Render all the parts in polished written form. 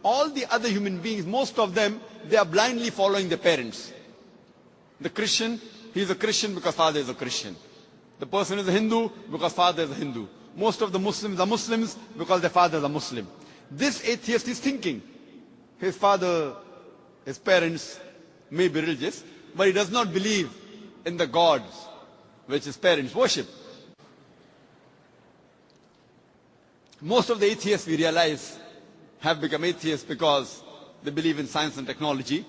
all the other human beings, most of them, they are blindly following their parents. The Christian, he is a Christian because father is a Christian. The person is a Hindu because father is a Hindu. Most of the Muslims are Muslims because their fathers are Muslim. This atheist is thinking, his father, his parents may be religious, but he does not believe in the gods which his parents worship. Most of the atheists, we realize, have become atheists because they believe in science and technology.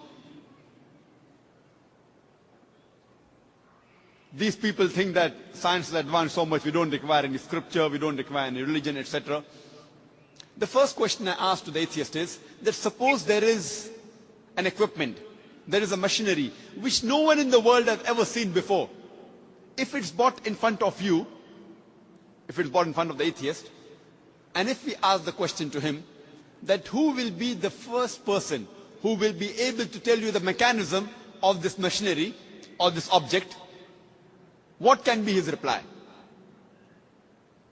These people think that science has advanced so much, we don't require any scripture, we don't require any religion, etc. The first question I ask to the atheist is that suppose there is an equipment, there is a machinery which no one in the world has ever seen before. If it's brought in front of you, if it's brought in front of the atheist, and if we ask the question to him, that who will be the first person who will be able to tell you the mechanism of this machinery or this object, what can be his reply?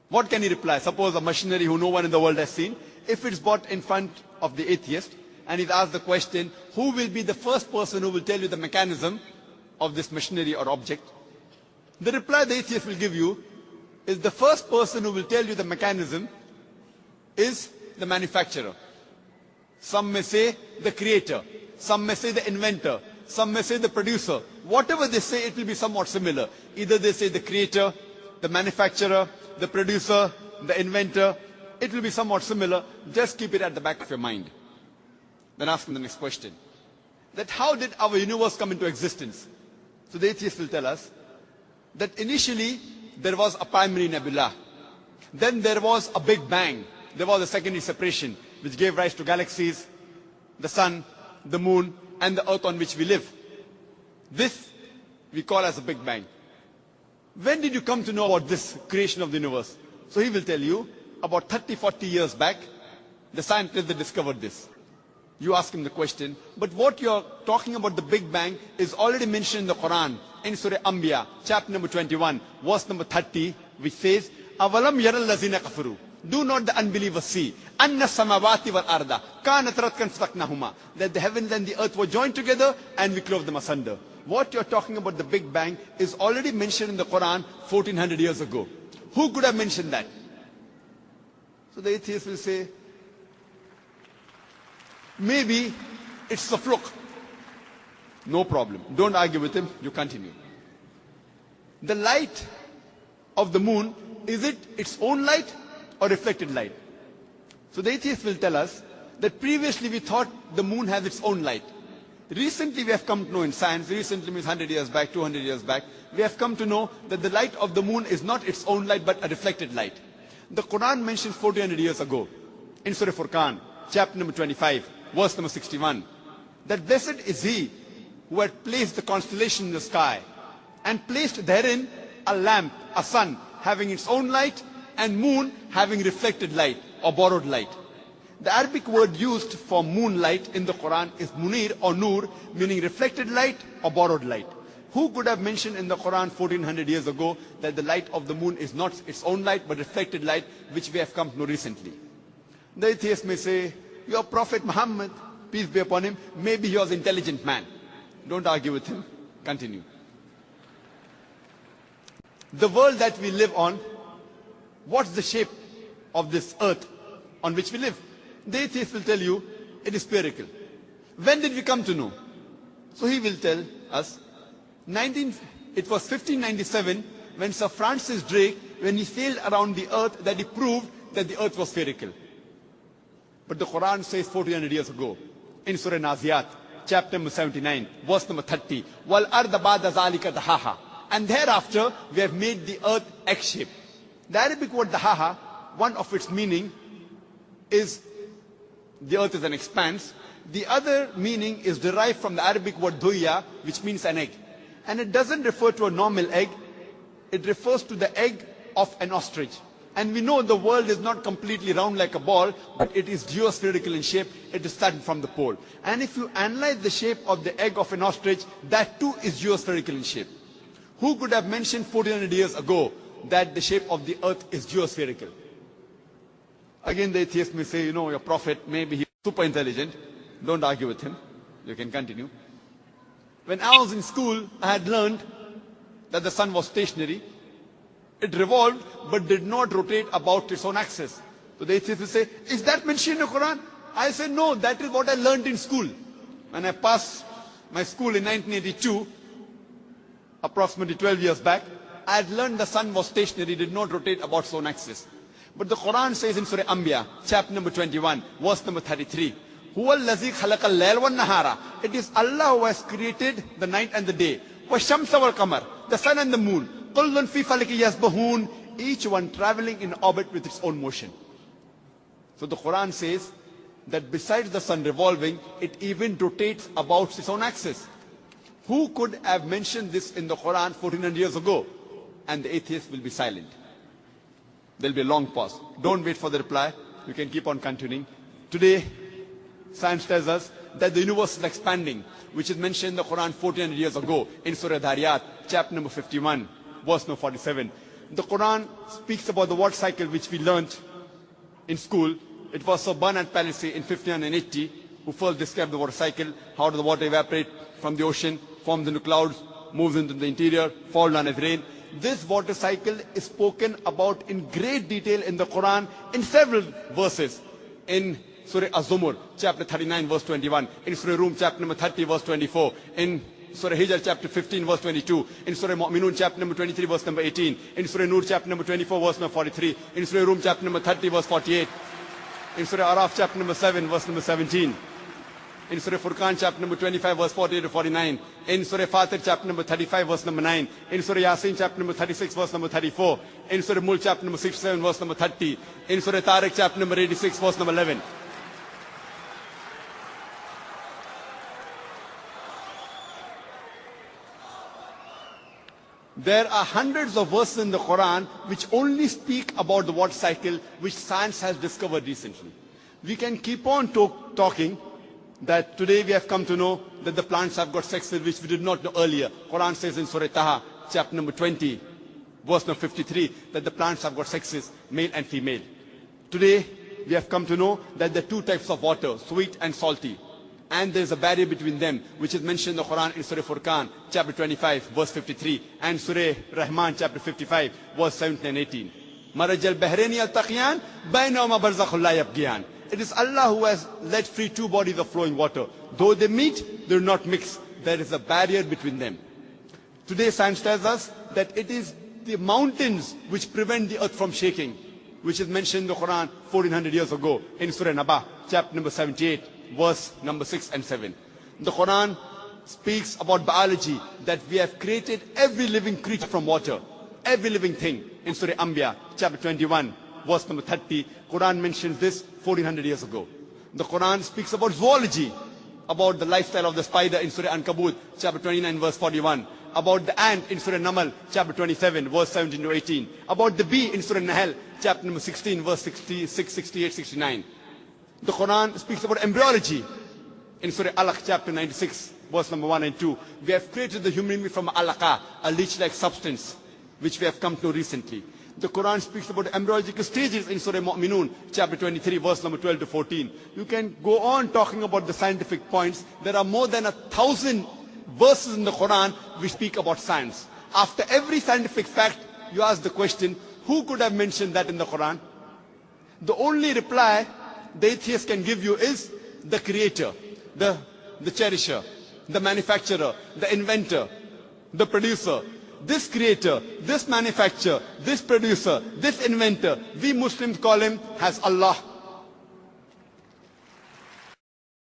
What can he reply? Suppose a machinery who no one in the world has seen, if it's brought in front of the atheist and he's asked the question, who will be the first person who will tell you the mechanism of this machinery or object? The reply the atheist will give you is the first person who will tell you the mechanism is the manufacturer. Some may say the creator, some may say the inventor, some may say the producer. Whatever they say, it will be somewhat similar. Either they say the creator, the manufacturer, the producer, the inventor. It will be somewhat similar. Just keep it at the back of your mind. Then ask him the next question. That how did our universe come into existence? So the atheist will tell us that initially there was a primary nebula. Then there was a big bang. There was a secondary separation which gave rise to galaxies, the sun, the moon, and the earth on which we live. This we call as a big bang. When did you come to know about this creation of the universe? So he will tell you, about 30, 40 years back, the scientists that discovered this. You ask him the question, but what you're talking about the Big Bang is already mentioned in the Quran, in Surah Anbiya, chapter number 21, verse number 30, which says, أَوَلَمْ يَرَ الَّذِينَ كَفَرُوا. Do not the unbelievers see أَنَّ السَّمَاوَاتِ وَالْأَرْضَ كَانَتْ رَتْقًا فَسَقْنَاهُمَا, that the heavens and the earth were joined together and we clove them asunder. What you're talking about the Big Bang is already mentioned in the Quran 1400 years ago. Who could have mentioned that? So the atheist will say, maybe it's a fluke. No problem. Don't argue with him. You continue. The light of the moon, is it its own light or reflected light? So the atheist will tell us that previously we thought the moon has its own light. Recently we have come to know in science, recently means 100 years back, 200 years back, we have come to know that the light of the moon is not its own light but a reflected light. The Quran mentions 1400 years ago in Surah Furqan, chapter number 25, verse number 61, that blessed is he who had placed the constellation in the sky and placed therein a lamp, a sun having its own light and moon having reflected light or borrowed light. The Arabic word used for moonlight in the Quran is munir or nur, meaning reflected light or borrowed light. Who could have mentioned in the Quran 1400 years ago that the light of the moon is not its own light but reflected light, which we have come to know recently? The atheist may say, your Prophet Muhammad, peace be upon him, maybe he was an intelligent man. Don't argue with him. Continue. The world that we live on, what's the shape of this earth on which we live? The atheist will tell you, it is spherical. When did we come to know? So he will tell us, it was 1597 when Sir Francis Drake, when he sailed around the earth, that he proved that the earth was spherical. But the Quran says 1400 years ago, in Surah Naziyat, chapter number 79, verse number 30, وَالْأَرْضَ بَعْدَ ذَلِكَ دَحَاهَا. And thereafter, we have made the earth egg-shaped. The Arabic word dahaha, one of its meaning is the earth is an expanse. The other meaning is derived from the Arabic word duya, which means an egg. And it doesn't refer to a normal egg. It refers to the egg of an ostrich. And we know the world is not completely round like a ball, but it is geospherical in shape. It is starting from the pole. And if you analyze the shape of the egg of an ostrich, that too is geospherical in shape. Who could have mentioned 1400 years ago that the shape of the earth is geospherical? Again, the atheist may say, your prophet, maybe he super intelligent. Don't argue with him. You can continue. When I was in school, I had learned that the sun was stationary. It revolved, but did not rotate about its own axis. So the atheists will say, is that mentioned in the Quran? I say, no, that is what I learned in school. When I passed my school in 1982, approximately 12 years back, I had learned the sun was stationary, did not rotate about its own axis. But the Quran says in Surah Anbiya, chapter number 21, verse number 33, هُوَ الَّذِي خَلَقَ اللَّيْلَ وَالنَّهَارَ. It is Allah who has created the night and the day. وَالشَّمْسَ وَالْقَمَرَ. The sun and the moon. قُلٌّ فِي فَلَكِ يَسْبَحُونَ. Each one traveling in orbit with its own motion. So the Quran says that besides the sun revolving, it even rotates about its own axis. Who could have mentioned this in the Quran 1400 years ago? And the atheist will be silent. There will be a long pause. Don't wait for the reply. You can keep on continuing. Today, science tells us that the universe is expanding, which is mentioned in the Quran 1400 years ago in Surah Dhariyat, chapter number 51, verse number 47. The Quran speaks about the water cycle which we learned in school. It was Sir Bernard Palissy in 1580 who first described the water cycle, how does the water evaporate from the ocean, forms into clouds, moves into the interior, falls down as rain. This water cycle is spoken about in great detail in the Quran in several verses. In Surah Az-Zumur, chapter 39, verse 21. In Surah Rum, chapter number 30, verse 24. In Surah Hijr, chapter 15, verse 22. In Surah Mu'minun, chapter number 23, verse number 18. In Surah Nur, chapter number 24, verse number 43. In Surah Rum, chapter number 30, verse 48. In Surah Araf, chapter number 7, verse number 17. In Surah Furqan, chapter number 25, verse 48 to 49. In Surah Fatir, chapter number 35, verse number 9. In Surah Yasin, chapter number 36, verse number 34. In Surah Mulk, chapter number 67, verse number 30. In Surah Tariq, chapter number 86, verse number 11. There are hundreds of verses in the Quran which only speak about the water cycle, which science has discovered recently. We can keep on talking that today we have come to know that the plants have got sexes which we did not know earlier. Quran says in Surah Taha, chapter number 20, verse number 53, that the plants have got sexes, male and female. Today we have come to know that there are two types of water, sweet and salty. And there is a barrier between them, which is mentioned in the Quran in Surah Furqan, chapter 25, verse 53, and Surah Rahman, chapter 55, verse 17 and 18. Marajal Bahraini al-Taqiyan, Bainahuma barzakhun la yabghiyan. It is Allah who has let free two bodies of flowing water. Though they meet, they do not mix. There is a barrier between them. Today science tells us that it is the mountains which prevent the earth from shaking, which is mentioned in the Quran 1400 years ago in Surah Naba, chapter number 78. Verse number 6 and 7. The Quran speaks about biology, that we have created every living creature from water, every living thing. In Surah Anbiya, chapter 21, verse number 30, Quran mentions this 1400 years ago. The Quran speaks about zoology, about the lifestyle of the spider in Surah Ankabut, chapter 29, verse 41. About the ant in Surah Namal, chapter 27, verse 17 to 18. About the bee in Surah Nahl, chapter number 16, verse 66, 68, 69. The Quran speaks about embryology in Surah Alaq, chapter 96, verse number 1 and 2. We have created the human being from alaqa, a leech-like substance, which we have come to know recently. The Quran speaks about embryological stages in Surah Mu'minun, chapter 23, verse number 12 to 14. You can go on talking about the scientific points. There are more than 1,000 verses in the Quran which speak about science. After every scientific fact, you ask the question, who could have mentioned that in the Quran? The only reply the atheist can give you is the creator, the cherisher, the manufacturer, the inventor, the producer. This creator, this manufacturer, this producer, this inventor, we Muslims call him as Allah.